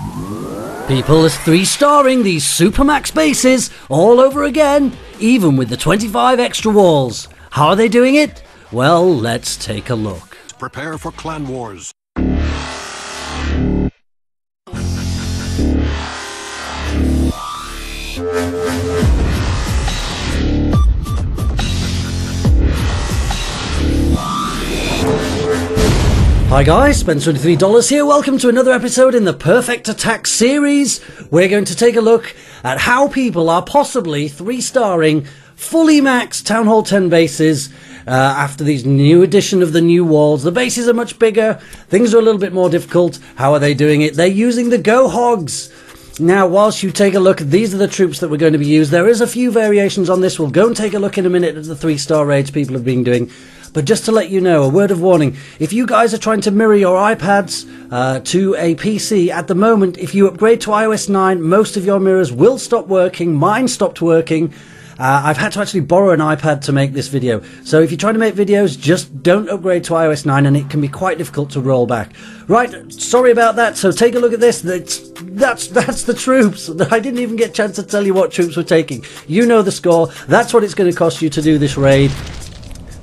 People is 3-starring these Supermax bases all over again, even with the 25 extra walls. How are they doing it? Well, let's take a look. Prepare for clan wars. Hi guys, Spend23 here. Welcome to another episode in the Perfect Attack series. We're going to take a look at how people are possibly 3-starring fully maxed Town Hall 10 bases after these new addition of the new walls. The bases are much bigger, things are a little bit more difficult. How are they doing it? They're using the GoHogs. Now, whilst you take a look, these are the troops that we're going to be using. There is a few variations on this. We'll go and take a look in a minute at the 3-star raids people have been doing. But just to let you know, a word of warning, if you guys are trying to mirror your iPads to a PC, at the moment, if you upgrade to iOS 9, most of your mirrors will stop working. Mine stopped working. I've had to actually borrow an iPad to make this video. So if you're trying to make videos, just don't upgrade to iOS 9 and it can be quite difficult to roll back. Right, sorry about that, so take a look at this. That's the troops. I didn't even get a chance to tell you what troops we're taking. You know the score. That's what it's going to cost you to do this raid.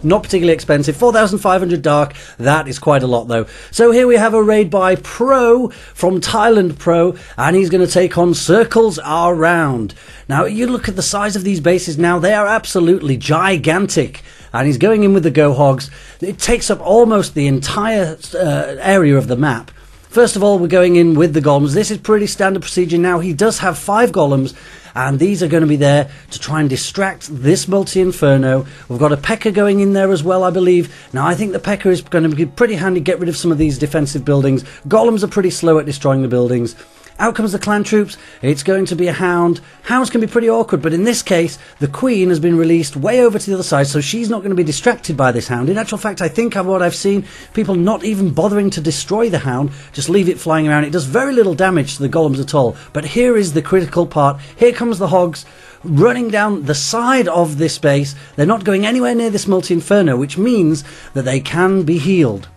Not particularly expensive, 4,500 dark, that is quite a lot though. So here we have a raid by Pro from Thailand Pro, and he's going to take on Circles Are Round. Now you look at the size of these bases now, they are absolutely gigantic. And he's going in with the GoHogs. It takes up almost the entire area of the map. First of all, we're going in with the golems. This is pretty standard procedure now. He does have 5 golems, and these are going to be there to try and distract this multi-inferno. We've got a P.E.K.K.A going in there as well, I believe. Now, I think the P.E.K.K.A is going to be pretty handy, get rid of some of these defensive buildings. Golems are pretty slow at destroying the buildings. Out comes the clan troops. It's going to be a hound. Hounds can be pretty awkward, but in this case, the queen has been released way over to the other side, so she's not going to be distracted by this hound. In actual fact, I think of what I've seen, people not even bothering to destroy the hound, just leave it flying around. It does very little damage to the golems at all. But here is the critical part. Here comes the hogs running down the side of this base. They're not going anywhere near this multi-inferno, which means that they can be healed.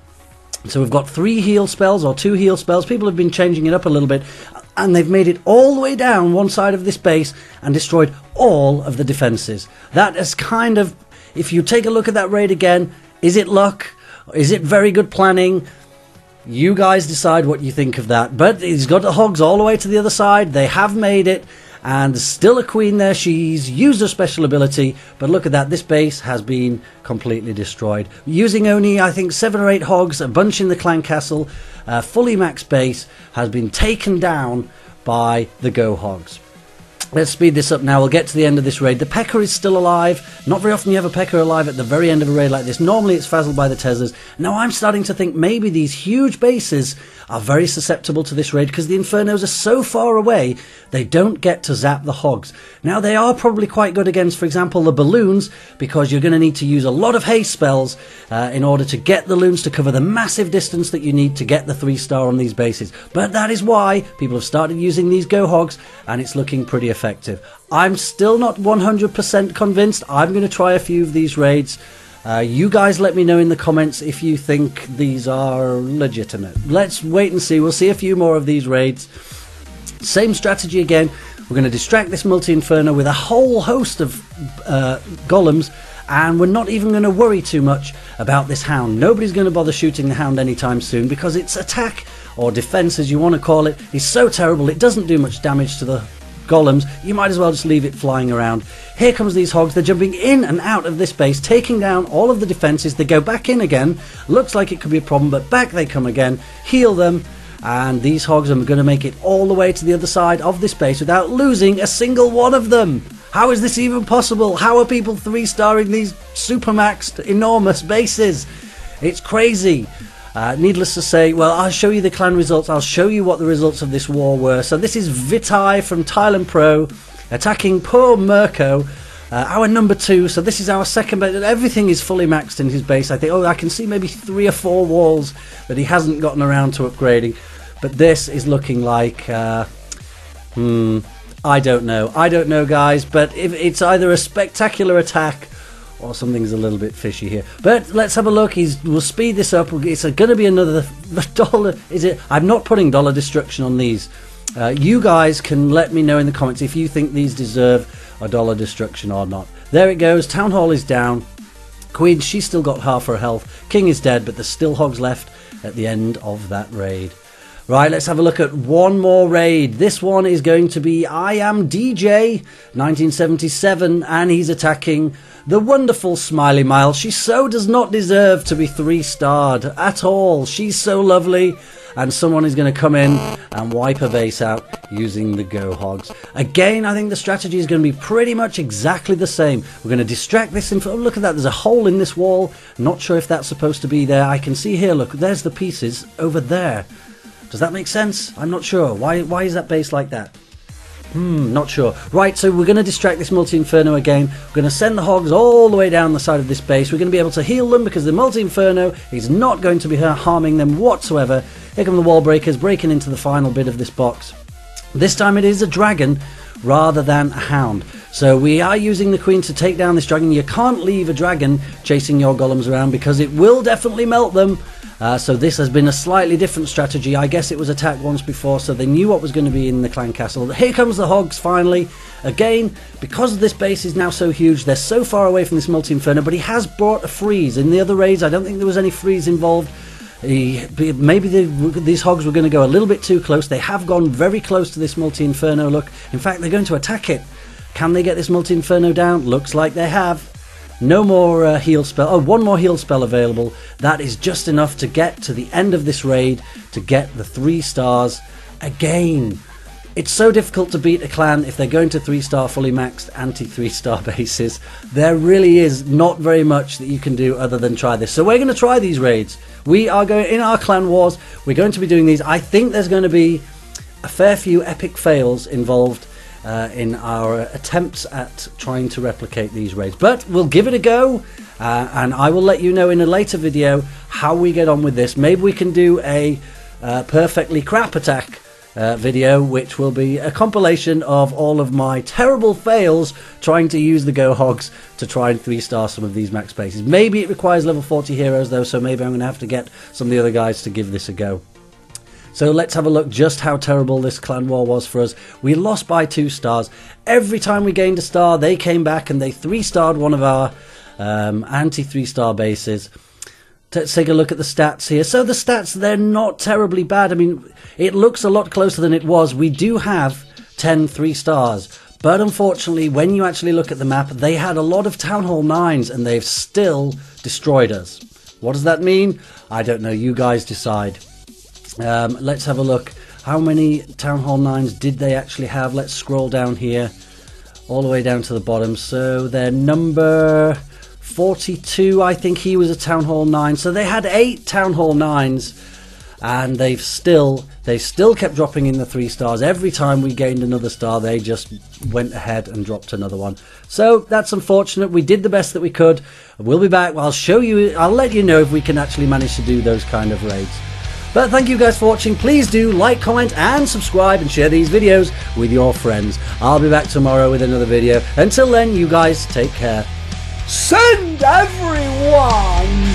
So we've got 3 heal spells or 2 heal spells. People have been changing it up a little bit, and they've made it all the way down one side of this base and destroyed all of the defenses. That is kind of, if you take a look at that raid again, is it luck? Is it very good planning? You guys decide what you think of that. But he's got the hogs all the way to the other side. They have made it. And there's still a queen there. She's used her special ability, but look at that, this base has been completely destroyed. Using only, I think, 7 or 8 hogs, a bunch in the clan castle, fully maxed base has been taken down by the GoHogs. Let's speed this up now. We'll get to the end of this raid. The P.E.K.K.A is still alive. Not very often you have a P.E.K.K.A alive at the very end of a raid like this. Normally it's frazzled by the Tezzers. Now I'm starting to think maybe these huge bases are very susceptible to this raid because the Infernos are so far away they don't get to zap the hogs. Now they are probably quite good against, for example, the balloons, because you're going to need to use a lot of haste spells in order to get the loons to cover the massive distance that you need to get the 3-star on these bases. But that is why people have started using these GoHogs, and it's looking pretty effective. I'm still not 100% convinced. I'm going to try a few of these raids. You guys let me know in the comments if you think these are legitimate. Let's wait and see. We'll see a few more of these raids. Same strategy again. We're going to distract this multi-inferno with a whole host of golems, and we're not even going to worry too much about this hound. Nobody's going to bother shooting the hound anytime soon because its attack, or defense as you want to call it, is so terrible it doesn't do much damage to the golems. You might as well just leave it flying around. Here comes these hogs. They're jumping in and out of this base, taking down all of the defenses. They go back in again. Looks like it could be a problem, but back they come again. Heal them, and these hogs are going to make it all the way to the other side of this base without losing a single one of them. How is this even possible? How are people 3-starring these supermaxed enormous bases? It's crazy. Needless to say, well, I'll show you the clan results. I'll show you what the results of this war were. So this is Vitai from Thailand Pro attacking poor Mirko, our number 2. So this is our second base. Everything is fully maxed in his base. I think, oh, I can see maybe 3 or 4 walls that he hasn't gotten around to upgrading. But this is looking like, I don't know. I don't know, guys. But if it's either a spectacular attack or something's a little bit fishy here. But let's have a look. We'll speed this up. It's going to be another dollar. Is it? I'm not putting dollar destruction on these. You guys can let me know in the comments if you think these deserve a dollar destruction or not. There it goes. Town Hall is down. Queen, she's still got half her health. King is dead, but there's still hogs left at the end of that raid. Right, let's have a look at one more raid. This one is going to be I Am DJ 1977, and he's attacking the wonderful Smiley Mile. She so does not deserve to be 3-starred at all. She's so lovely, and someone is going to come in and wipe her base out using the GoHogs. Again, I think the strategy is going to be pretty much exactly the same. We're going to distract this info. Oh, look at that, there's a hole in this wall. Not sure if that's supposed to be there. I can see here, look, there's the pieces over there. Does that make sense? I'm not sure. Why is that base like that? Not sure. Right, so we're going to distract this multi-inferno again. We're going to send the hogs all the way down the side of this base. We're going to be able to heal them because the multi-inferno is not going to be harming them whatsoever. Here come the wall breakers breaking into the final bit of this box. This time it is a dragon rather than a hound. So we are using the queen to take down this dragon. You can't leave a dragon chasing your golems around because it will definitely melt them. So this has been a slightly different strategy. I guess it was attacked once before, so they knew what was going to be in the clan castle. Here comes the hogs finally. Again, because this base is now so huge, they're so far away from this multi-inferno, but he has brought a freeze. In the other raids, I don't think there was any freeze involved. Maybe these hogs were going to go a little bit too close. They have gone very close to this multi-inferno, look. In fact, they're going to attack it. Can they get this multi-inferno down? Looks like they have. No more heal spell. Oh, one more heal spell available. That is just enough to get to the end of this raid to get the 3 stars again. It's so difficult to beat a clan if they're going to 3-star fully maxed anti-3-star bases. There really is not very much that you can do other than try this. So we're going to try these raids. We are going in our clan wars. We're going to be doing these. I think there's going to be a fair few epic fails involved in our attempts at trying to replicate these raids, but we'll give it a go, and I will let you know in a later video how we get on with this. Maybe we can do a perfectly crap attack video, which will be a compilation of all of my terrible fails trying to use the GoHogs to try and 3-star some of these max bases. Maybe it requires level 40 heroes though, so maybe I'm going to have to get some of the other guys to give this a go. So let's have a look just how terrible this clan war was for us. We lost by 2 stars. Every time we gained a star, they came back and they 3-starred one of our anti-3-star bases. Let's take a look at the stats here. So the stats, they're not terribly bad. I mean, it looks a lot closer than it was. We do have 10 3-stars. But unfortunately, when you actually look at the map, they had a lot of Town Hall 9s and they've still destroyed us. What does that mean? I don't know. You guys decide. Let's have a look. How many Town Hall 9s did they actually have? Let's scroll down here all the way down to the bottom. So they're number 42. I think he was a Town Hall 9. So they had 8 Town Hall 9s, and they still kept dropping in the 3 stars. Every time we gained another star, they just went ahead and dropped another one. So that's unfortunate. We did the best that we could. We'll be back. I'll show you. I'll let you know if we can actually manage to do those kind of raids. But thank you guys for watching. Please do like, comment and subscribe and share these videos with your friends. I'll be back tomorrow with another video. Until then, you guys take care. Send everyone!